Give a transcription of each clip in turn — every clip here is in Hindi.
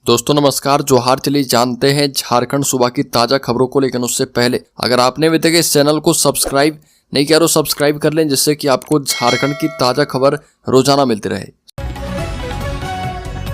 दोस्तों नमस्कार, जोहार। चलिए जानते हैं झारखंड सूबा की ताजा खबरों को। लेकिन उससे पहले अगर आपने अभी तक इस चैनल को सब्सक्राइब नहीं किया तो सब्सक्राइब कर लें, जिससे कि आपको झारखंड की ताजा खबर रोजाना मिलती रहे।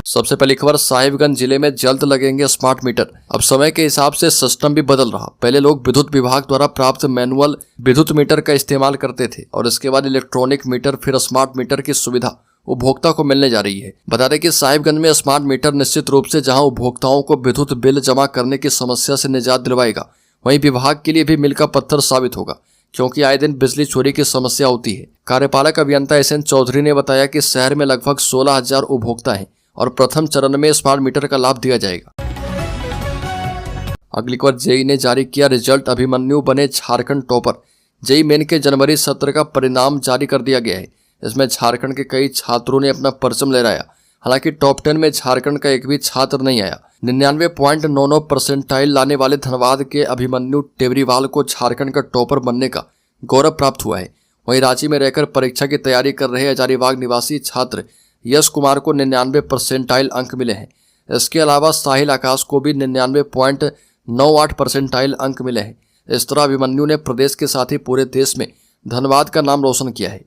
सबसे पहली खबर, साहिबगंज जिले में जल्द लगेंगे स्मार्ट मीटर। अब समय के हिसाब से सिस्टम भी बदल रहा। पहले लोग विद्युत विभाग द्वारा प्राप्त मैनुअल विद्युत मीटर का इस्तेमाल करते थे और इसके बाद इलेक्ट्रॉनिक मीटर, फिर स्मार्ट मीटर की सुविधा उपभोक्ता को मिलने जा रही है। बता दें कि साहिबगंज में स्मार्ट मीटर निश्चित रूप से जहां उपभोक्ताओं को विद्युत बिल जमा करने की समस्या से निजात दिलवाएगा, वहीं विभाग के लिए भी मील का पत्थर साबित होगा, क्योंकि आए दिन बिजली चोरी की समस्या होती है। कार्यपालक अभियंता SN चौधरी ने बताया कि शहर में लगभग 16,000 उपभोक्ता हैं और प्रथम चरण में स्मार्ट मीटर का लाभ दिया जाएगा। अगली खबर, जेईई ने जारी किया रिजल्ट, अभिमन्यु बने झारखंड टॉपर। जेईई मेन के जनवरी सत्र का परिणाम जारी कर दिया गया है। इसमें झारखंड के कई छात्रों ने अपना परचम लहराया। हालांकि टॉप 10 में झारखंड का एक भी छात्र नहीं आया। 99.99 परसेंटाइल लाने वाले धनबाद के अभिमन्यु टेवरीवाल को झारखंड का टॉपर बनने का गौरव प्राप्त हुआ है। वहीं रांची में रहकर परीक्षा की तैयारी कर रहे हजारीबाग निवासी छात्र यश कुमार को 99 परसेंटाइल अंक मिले हैं। इसके अलावा साहिल आकाश को भी 99.98 परसेंटाइल अंक मिले हैं। इस तरह अभिमन्यु ने प्रदेश के साथ ही पूरे देश में धनबाद का नाम रोशन किया है।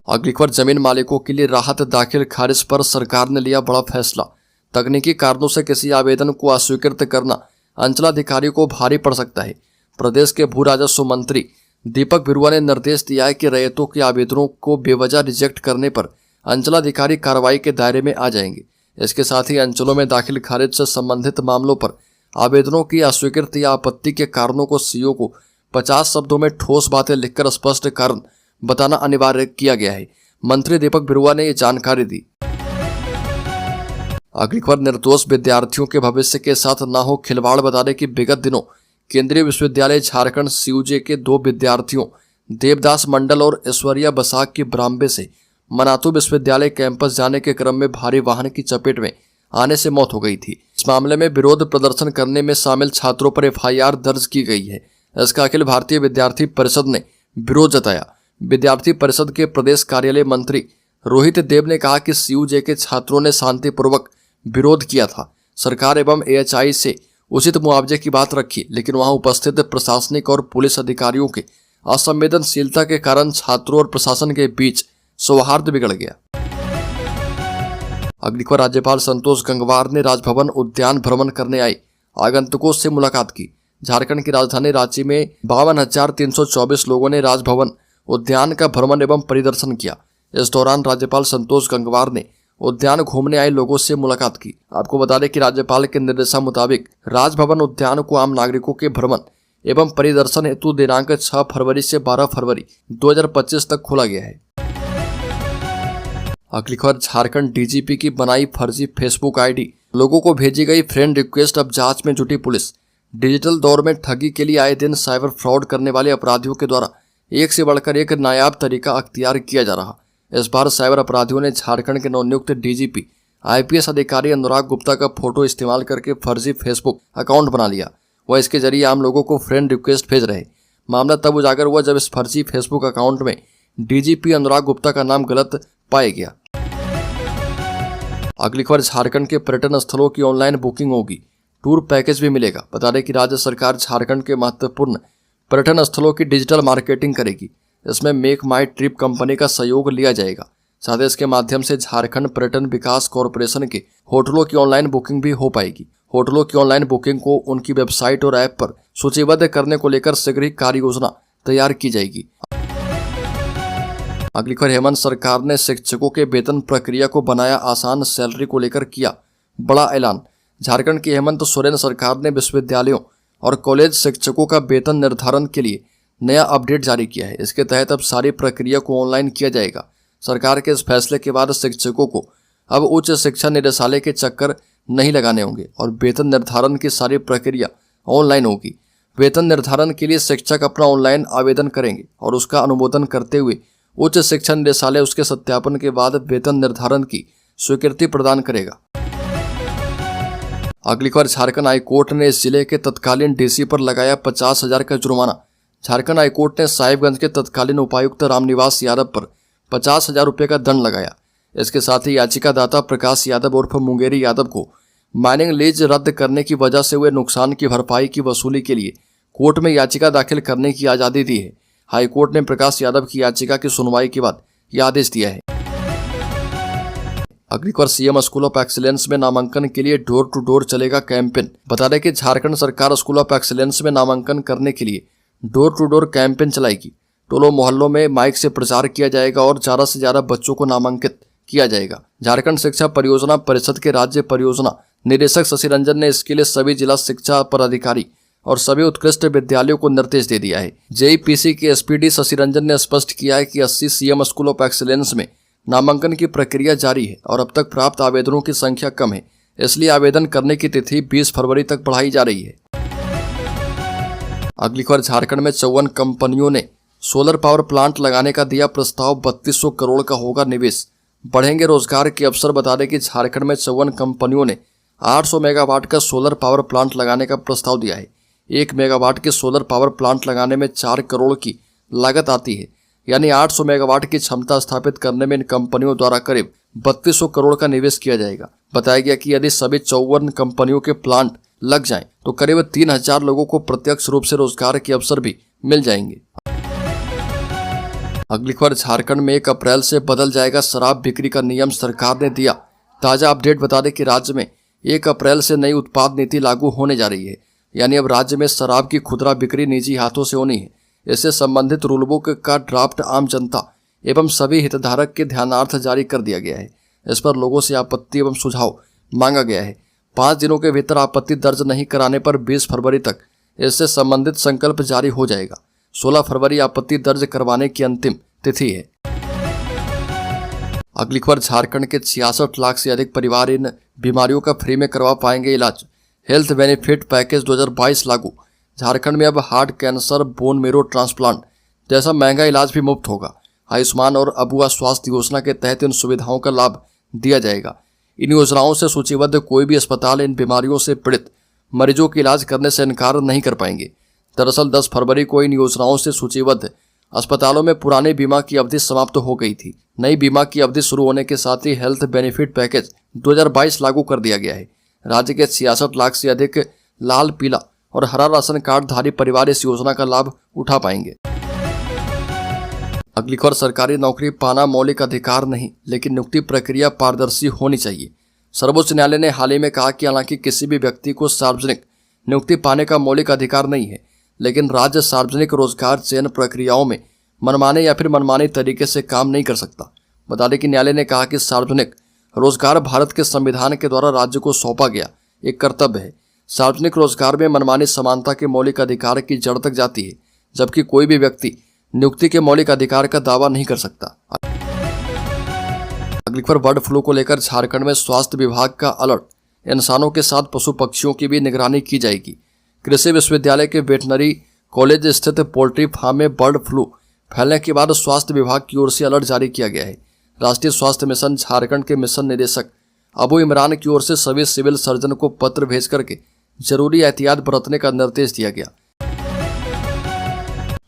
अगली खबर, जमीन मालिकों के लिए राहत, दाखिल खारिज पर सरकार ने लिया बड़ा फैसला। तकनीकी कारणों से किसी आवेदन को अस्वीकृत करना अंचलाधिकारी को भारी पड़ सकता है। प्रदेश के भू राजस्व मंत्री दीपक बिरुआ ने निर्देश दिया है कि रैयतों के आवेदनों को बेवजह रिजेक्ट करने पर अंचलाधिकारी कार्रवाई के दायरे में आ जाएंगे। इसके साथ ही अंचलों में दाखिल खारिज से संबंधित मामलों पर आवेदनों की अस्वीकृति या आपत्ति के कारणों को सीओ को 50 शब्दों में ठोस बातें लिखकर स्पष्ट कारण बताना अनिवार्य किया गया है। मंत्री दीपक बिरुआ ने ये जानकारी दी। अगली खबर, निर्दोष विद्यार्थियों के भविष्य के साथ न हो खिलवाड़। बता दें कि विगत दिनों केंद्रीय विश्वविद्यालय झारखंड CUJ के 2 विद्यार्थियों देवदास मंडल और ऐश्वर्या बसाक की ब्राम्बे से मनातू विश्वविद्यालय कैंपस जाने के क्रम में भारी वाहन की चपेट में आने से मौत हो गई थी। इस मामले में विरोध प्रदर्शन करने में शामिल छात्रों पर FIR दर्ज की गई है। इसका अखिल भारतीय विद्यार्थी परिषद ने विरोध जताया। विद्यार्थी परिषद के प्रदेश कार्यालय मंत्री रोहित देव ने कहा कि CUJ के छात्रों ने शांतिपूर्वक विरोध किया था। सरकार एवं AHI से उचित मुआवजे की बात रखी, लेकिन वहां उपस्थित प्रशासनिक और पुलिस अधिकारियों के असंवेदनशीलता के कारण छात्रों और प्रशासन के बीच सौहार्द बिगड़ गया। अगली खबर, राज्यपाल संतोष गंगवार ने राजभवन उद्यान भ्रमण करने आए आगंतुकों से मुलाकात की। झारखंड की राजधानी रांची में 52,324 लोगों ने राजभवन उद्यान का भ्रमण एवं परिदर्शन किया। इस दौरान राज्यपाल संतोष गंगवार ने उद्यान घूमने आए लोगों से मुलाकात की। आपको बता दें कि राज्यपाल के निर्देशानुसार राजभवन उद्यान को आम नागरिकों के भ्रमण एवं परिदर्शन हेतु दिनांक 6 फरवरी से 12 फरवरी 2025 तक खोला गया है। अगली खबर, झारखंड DGP की बनाई फर्जी फेसबुक ID, लोगों को भेजी गई फ्रेंड रिक्वेस्ट, अब जांच में जुटी पुलिस। डिजिटल दौर में ठगी के लिए आए दिन साइबर फ्रॉड करने वाले अपराधियों के द्वारा एक से बढ़कर एक नायाब तरीका अख्तियार किया जा रहा। इस बार साइबर अपराधियों ने झारखंड के नवनियुक्त DGP IPS अधिकारी अनुराग गुप्ता का फोटो इस्तेमाल करके फर्जी फेसबुक अकाउंट बना लिया। वह इसके जरिए आम लोगों को फ्रेंड रिक्वेस्ट भेज रहे। मामला तब उजागर हुआ जब इस फर्जी फेसबुक अकाउंट में DGP अनुराग गुप्ता का नाम गलत पाया गया। अगली खबर, झारखंड के पर्यटन स्थलों की ऑनलाइन बुकिंग होगी, टूर पैकेज भी मिलेगा। बता दें कि राज्य सरकार झारखंड के महत्वपूर्ण पर्यटन स्थलों की डिजिटल मार्केटिंग करेगी। इसमें मेक माई ट्रिप कंपनी का सहयोग लिया जाएगा। साथ ही इसके माध्यम से झारखंड पर्यटन विकास कॉरपोरेशन के होटलों की ऑनलाइन बुकिंग भी हो पाएगी। होटलों की ऑनलाइन बुकिंग को उनकी वेबसाइट और ऐप पर सूचीबद्ध करने को लेकर शीघ्र ही कार्य योजना तैयार की जाएगी। अगली खबर, हेमंत सरकार ने शिक्षकों के वेतन प्रक्रिया को बनाया आसान, सैलरी को लेकर किया बड़ा ऐलान। झारखंड की हेमंत सोरेन सरकार ने विश्वविद्यालयों और कॉलेज शिक्षकों का वेतन निर्धारण के लिए नया अपडेट जारी किया है। इसके तहत अब सारी प्रक्रिया को ऑनलाइन किया जाएगा। सरकार के इस फैसले के बाद शिक्षकों को अब उच्च शिक्षा निदेशालय के चक्कर नहीं लगाने होंगे और वेतन निर्धारण की सारी प्रक्रिया ऑनलाइन होगी। वेतन निर्धारण के लिए शिक्षक अपना ऑनलाइन आवेदन करेंगे और उसका अनुमोदन करते हुए उच्च शिक्षा निदेशालय उसके सत्यापन के बाद वेतन निर्धारण की स्वीकृति प्रदान करेगा। अगली खबर, झारखंड हाईकोर्ट ने इस जिले के तत्कालीन DC पर लगाया 50,000 का जुर्माना। झारखंड हाईकोर्ट ने साहिबगंज के तत्कालीन उपायुक्त रामनिवास यादव पर 50,000 रुपये का दंड लगाया। इसके साथ ही याचिकादाता प्रकाश यादव उर्फ मुंगेरी यादव को माइनिंग लीज रद्द करने की वजह से हुए नुकसान की भरपाई की वसूली के लिए कोर्ट में याचिका दाखिल करने की आज़ादी दी है। हाईकोर्ट ने प्रकाश यादव की याचिका की सुनवाई के बाद यह आदेश दिया है। अगली खबर, सीएम स्कूल ऑफ एक्सीलेंस में नामांकन के लिए डोर टू डोर चलेगा कैंपेन। बता दें कि झारखंड सरकार स्कूल ऑफ एक्सीलेंस में नामांकन करने के लिए डोर टू डोर कैंपेन चलाएगी। टोलों मोहल्लों में माइक से प्रचार किया जाएगा और ज्यादा से ज्यादा बच्चों को नामांकित किया जाएगा। झारखंड शिक्षा परियोजना परिषद के राज्य परियोजना निदेशक शशि रंजन ने इसके लिए सभी जिला शिक्षा पदाधिकारी और सभी उत्कृष्ट विद्यालयों को निर्देश दे दिया है। जेईपीसी के एसपीडी शशि रंजन ने स्पष्ट किया है कि 80 सीएम स्कूल ऑफ एक्सीलेंस में नामांकन की प्रक्रिया जारी है और अब तक प्राप्त आवेदनों की संख्या कम है, इसलिए आवेदन करने की तिथि 20 फरवरी तक बढ़ाई जा रही है। अगली खबर, झारखंड में 54 कंपनियों ने सोलर पावर प्लांट लगाने का दिया प्रस्ताव। 3200 करोड़ का होगा निवेश, बढ़ेंगे रोजगार के अवसर। बता दें कि झारखंड में 54 कंपनियों ने 800 मेगावाट का सोलर पावर प्लांट लगाने का प्रस्ताव दिया है। 1 मेगावाट के सोलर पावर प्लांट लगाने में 4 करोड़ की लागत आती है, यानी 800 मेगावाट की क्षमता स्थापित करने में इन कंपनियों द्वारा करीब 3200 करोड़ का निवेश किया जाएगा। बताया गया कि यदि सभी 54 कंपनियों के प्लांट लग जाएं तो करीब 3000 लोगों को प्रत्यक्ष रूप से रोजगार के अवसर भी मिल जाएंगे। अगली खबर, झारखंड में 1 अप्रैल से बदल जाएगा शराब बिक्री का नियम, सरकार ने दिया ताजा अपडेट। बता दें कि राज्य में 1 अप्रैल से नई उत्पाद नीति लागू होने जा रही है, यानी अब राज्य में शराब की खुदरा बिक्री निजी हाथों से होनी है। इससे संबंधित रूल बुक का ड्राफ्ट आम जनता एवं सभी हितधारक के ध्यानार्थ जारी कर दिया गया है। इस पर लोगों से आपत्ति एवं सुझाव मांगा गया है। 5 दिनों के भीतर आपत्ति दर्ज नहीं कराने पर 20 फरवरी तक इससे संबंधित संकल्प जारी हो जाएगा। 16 फरवरी आपत्ति दर्ज करवाने की अंतिम तिथि है। अगली खबर, झारखंड के 66 लाख से अधिक परिवार इन बीमारियों का फ्री में करवा पाएंगे इलाज। हेल्थ बेनिफिट पैकेज 2022 लागू। झारखंड में अब heart, cancer, bone marrow transplant जैसा महंगा इलाज भी मुफ्त होगा। आयुष्मान और अबुआ स्वास्थ्य योजना के तहत इन सुविधाओं का लाभ दिया जाएगा। इन योजनाओं से सूचीबद्ध कोई भी अस्पताल इन बीमारियों से पीड़ित मरीजों के इलाज करने से इनकार नहीं कर पाएंगे। दरअसल 10 फरवरी को इन योजनाओं से सूचीबद्ध अस्पतालों में पुराने बीमा की अवधि समाप्त हो गई थी। नई बीमा की अवधि शुरू होने के साथ ही हेल्थ बेनिफिट पैकेज 2022 लागू कर दिया गया है। राज्य के 66 लाख से अधिक लाल, पीला और हरा राशन कार्ड धारी परिवार इस योजना का लाभ उठा पाएंगे। अगली खबर, सरकारी नौकरी पाना मौलिक अधिकार नहीं, लेकिन नियुक्ति प्रक्रिया पारदर्शी होनी चाहिए। सर्वोच्च न्यायालय ने हाल ही में कहा कि हालांकि किसी भी व्यक्ति को सार्वजनिक नियुक्ति पाने का मौलिक अधिकार नहीं है, लेकिन राज्य सार्वजनिक रोजगार चयन प्रक्रियाओं में मनमाने या फिर मनमाने तरीके से काम नहीं कर सकता। बता दें कि न्यायालय ने कहा कि सार्वजनिक रोजगार भारत के संविधान के द्वारा राज्य को सौंपा गया एक कर्तव्य है। सार्वजनिक रोजगार में मनमानी समानता के मौलिक अधिकार की जड़ तक जाती है, जबकि कोई भी व्यक्ति नियुक्ति के मौलिक अधिकार का दावा नहीं कर सकता। अगली खबर, बर्ड फ्लू को लेकर झारखंड में स्वास्थ्य विभाग का अलर्ट। इंसानों के साथ पशु पक्षियों की भी निगरानी की जाएगी। कृषि विश्वविद्यालय के वेटनरी कॉलेज स्थित पोल्ट्री फार्म में बर्ड फ्लू फैलने के बाद स्वास्थ्य विभाग की ओर से अलर्ट जारी किया गया है। राष्ट्रीय स्वास्थ्य मिशन झारखंड के मिशन निदेशक अबू इमरान की ओर से सभी सिविल सर्जन को पत्र भेज करके जरूरी एहतियात बरतने का निर्देश दिया गया।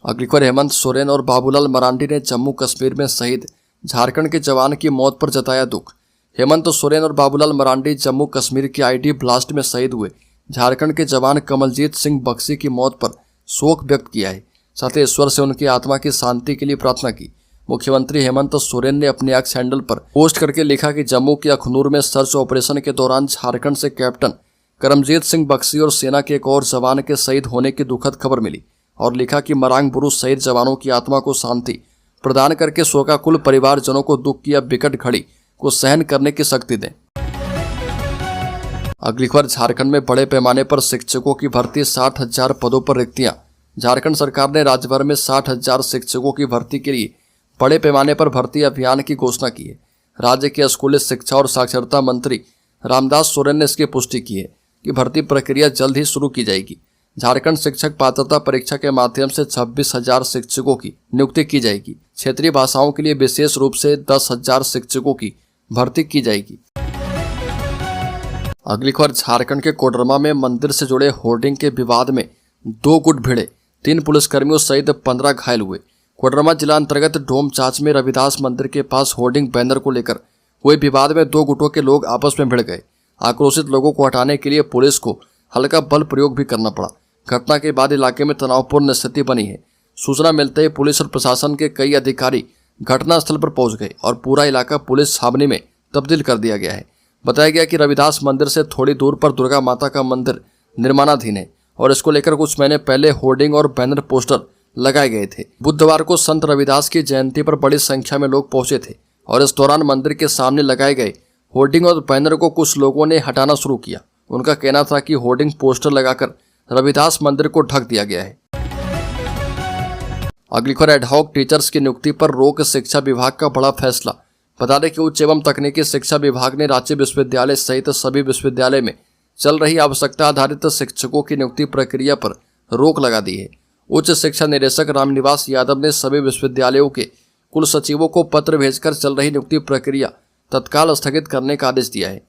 अगली खबर, हेमंत सोरेन और बाबूलाल मरांडी ने जम्मू कश्मीर में शहीद झारखंड के जवान की मौत पर जताया दुख। हेमंत सोरेन और बाबूलाल मरांडी जम्मू कश्मीर के आईडी ब्लास्ट में शहीद हुए झारखंड के जवान कमलजीत सिंह बख्शी की मौत पर शोक व्यक्त किया है। साथ ही ईश्वर से उनकी आत्मा की शांति के लिए प्रार्थना की। मुख्यमंत्री हेमंत सोरेन ने अपने एक्स हैंडल पर पोस्ट करके लिखा कि जम्मू के अखनूर में सर्च ऑपरेशन के दौरान झारखंड से कैप्टन करमजीत सिंह बख्शी और सेना के एक और जवान के शहीद होने की दुखद खबर मिली, और लिखा कि मरांग बुरुज शहीद जवानों की आत्मा को शांति प्रदान करके शोकाकुल परिवारजनों को दुख की अब विकट घड़ी को सहन करने की शक्ति दें। अगली खबर, झारखंड में बड़े पैमाने पर शिक्षकों की भर्ती, 60,000 पदों पर रिक्तियां। झारखंड सरकार ने राज्य भर में 60,000 शिक्षकों की भर्ती के लिए बड़े पैमाने पर भर्ती अभियान की घोषणा की है। राज्य के स्कूली शिक्षा और साक्षरता मंत्री रामदास सोरेन ने इसकी पुष्टि की है कि भर्ती प्रक्रिया जल्द ही शुरू की जाएगी। झारखंड शिक्षक पात्रता परीक्षा के माध्यम से 26,000 शिक्षकों की नियुक्ति की जाएगी। क्षेत्रीय भाषाओं के लिए विशेष रूप से 10,000 शिक्षकों की भर्ती की जाएगी। अगली खबर, झारखंड के कोडरमा में मंदिर से जुड़े होर्डिंग के विवाद में 2 गुट भिड़े, 3 पुलिसकर्मियों सहित 15 घायल हुए। कोडरमा जिला अंतर्गत डोमचांच में रविदास मंदिर के पास होर्डिंग बैनर को लेकर हुए विवाद में दो गुटों के लोग आपस में भिड़ गए। आक्रोशित लोगों को हटाने के लिए पुलिस को हल्का बल प्रयोग भी करना पड़ा। घटना के बाद इलाके में तनावपूर्ण स्थिति बनी है। सूचना मिलते ही पुलिस और प्रशासन के कई अधिकारी घटनास्थल पर पहुंच गए और पूरा इलाका पुलिस छावनी में तब्दील कर दिया गया है। बताया गया कि रविदास मंदिर से थोड़ी दूर पर दुर्गा माता का मंदिर निर्माणाधीन है और इसको लेकर कुछ महीने पहले होर्डिंग और बैनर पोस्टर लगाए गए थे। बुधवार को संत रविदास की जयंती पर बड़ी संख्या में लोग पहुंचे थे और इस दौरान मंदिर के सामने लगाए गए होर्डिंग और बैनर को कुछ लोगों ने हटाना शुरू किया। उनका कहना था कि होर्डिंग पोस्टर लगाकर रविदास मंदिर को ढक दिया गया है। अगली खबर, एडहॉक टीचर्स की नियुक्ति पर रोक, शिक्षा विभाग का बड़ा फैसला। बता दें कि उच्च एवं तकनीकी शिक्षा विभाग ने राज्य विश्वविद्यालय सहित सभी विश्वविद्यालय में चल रही आवश्यकता आधारित शिक्षकों की नियुक्ति प्रक्रिया पर रोक लगा दी है। उच्च शिक्षा निदेशक रामनिवास यादव ने सभी विश्वविद्यालयों के कुल सचिवों को पत्र भेजकर चल रही नियुक्ति प्रक्रिया तत्काल स्थगित करने का आदेश दिया है।